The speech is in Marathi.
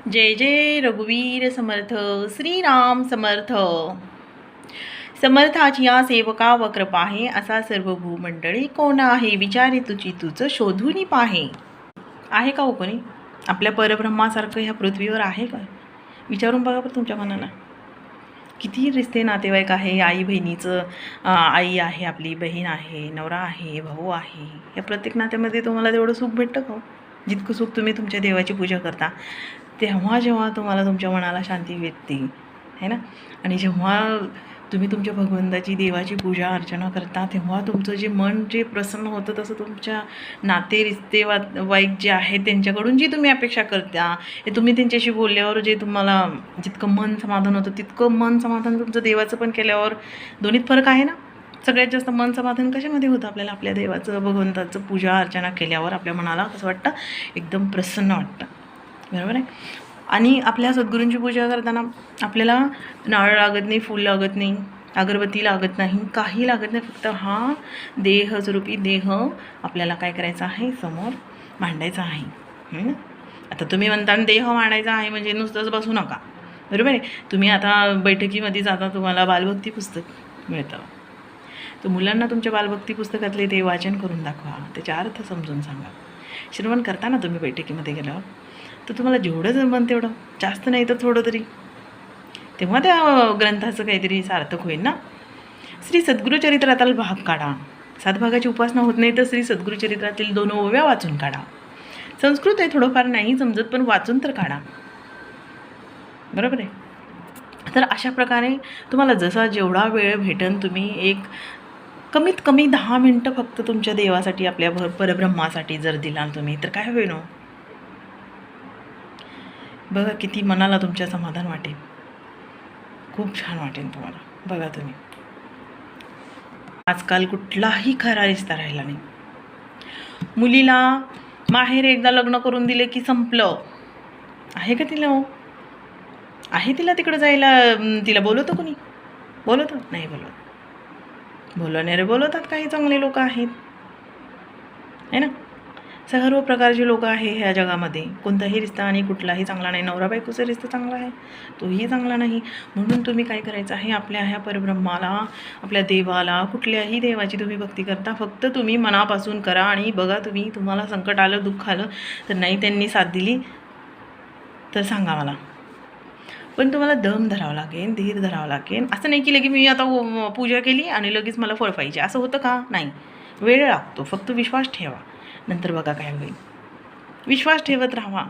जय जय रघुवीर समर्थ श्रीराम समर्थ. समर्थाची या सेवका व कृपा आहे, असा सर्व भूमंडळी कोण आहे, विचारे तुझी तुझं शोधून पाहे. आहे का हो कोणी आपल्या परब्रह्मासारखं ह्या पृथ्वीवर? आहे का? विचारून बघा पण तुमच्या मनाला. किती रिश्ते नातेवाईक आहे, आई बहिणीचं, आई आहे, आपली बहीण आहे, नवरा आहे, भाऊ आहे. या प्रत्येक नात्यामध्ये तुम्हाला तेवढं सुख भेटतं का? जितकं सुख तुम्ही तुमच्या देवाची पूजा करता तेव्हा जेव्हा तुम्हाला तुमच्या मनाला शांती भेटते है ना. आणि जेव्हा तुम्ही तुमच्या भगवंताची देवाची पूजा अर्चना करता तेव्हा तुमचं जे मन जे प्रसन्न होतं, तसं तुमच्या नाते रिश्ते वाईक जे आहेत त्यांच्याकडून जी तुम्ही अपेक्षा करता, हे तुम्ही त्यांच्याशी बोलल्यावर जे तुम्हाला जितकं मन समाधान होतं तितकं मन समाधान तुमचं देवाचं पण केल्यावर दोन्हीत फरक आहे ना. सगळ्यात जास्त मन समाधान कशामध्ये होतं आपल्याला? आपल्या देवाचं भगवंताचं पूजा अर्चना केल्यावर आपल्या मनाला कसं वाटतं? एकदम प्रसन्न वाटतं, बरोबर आहे. आणि आपल्या सद्गुरूंची पूजा करताना आपल्याला नारळ लागत नाही, फूल लागत नाही, अगरबत्ती लागत नाही, काही लागत नाही. फक्त हा देहस्वरूपी देह आपल्याला काय करायचा आहे? समोर मांडायचा आहे. आता तुम्ही म्हणता देह मांडायचा आहे म्हणजे नुसतंच बसू नका, बरोबर आहे. तुम्ही आता बैठकीमध्ये जाता, तुम्हाला बालभक्ती पुस्तक मिळतं, तर मुलांना तुमच्या बालभक्ती पुस्तकातले ते वाचन करून दाखवा, त्याचे अर्थ समजून सांगा. श्रवण करता ना तुम्ही बैठकीमध्ये गेल्यावर, तर तुम्हाला जेवढं जमन तेवढं, जास्त नाही तर थोडं तरी, तेव्हा त्या ग्रंथाचं काहीतरी सार्थक होईल ना. श्री सद्गुरुचरित्रातील भाग काढा. 7 भागाची उपासना होत नाही तर श्री सद्गुरुचरित्रातील 2 ओव्या वाचून काढा. संस्कृत आहे, थोडंफार नाही समजत पण वाचून तर काढा, बरोबर आहे. तर अशा प्रकारे तुम्हाला जसा जेवढा वेळ भेटन तुम्ही एक कमीत कमी 10 मिनटं फक्त तुमच्या देवासाठी, आपल्या परब्रह्मासाठी जर दिलाल तुम्ही, तर काय होईल? बघा किती मनाला तुमच्या समाधान वाटेल, खूप छान वाटेल तुम्हाला. बघा तुम्ही, आजकाल कुठलाही खरा रिश्ता राहिला नाही. मुलीला माहेर एकदा लग्न करून दिले की संपलं. आहे का तिला? हो आहे तिला तिकडं जायला? तिला बोलवतं कोणी? बोलवतं? नाही बोलवत. बोलवणारे बोलवतात, काही चांगले लोक आहेत है ना. सर्व प्रकारचे लोक आहे ह्या जगामध्ये. कोणताही रिश्ता आणि कुठलाही चांगला नाही. नवरा बायकोचा रिश्ता चांगला आहे, तोही चांगला नाही. म्हणून तुम्ही काय करायचं आहे? आपल्या ह्या परब्रह्माला, आपल्या देवाला, कुठल्याही देवाची तुम्ही भक्ती करता, फक्त तुम्ही मनापासून करा. आणि बघा तुम्ही, तुम्हाला संकट आलं, दुःख आलं, तर नाही त्यांनी साथ दिली तर सांगा मला, पण तुम्हाला दम धरावं लागेल, धीर धरावं लागेल. असं नाही की लगे मी आता पूजा केली आणि लगेच मला फळ पाहिजे, असं होतं का? नाही, वेळ लागतो. फक्त विश्वास ठेवा, नंतर बघा काय होईल. विश्वास ठेवत राहा.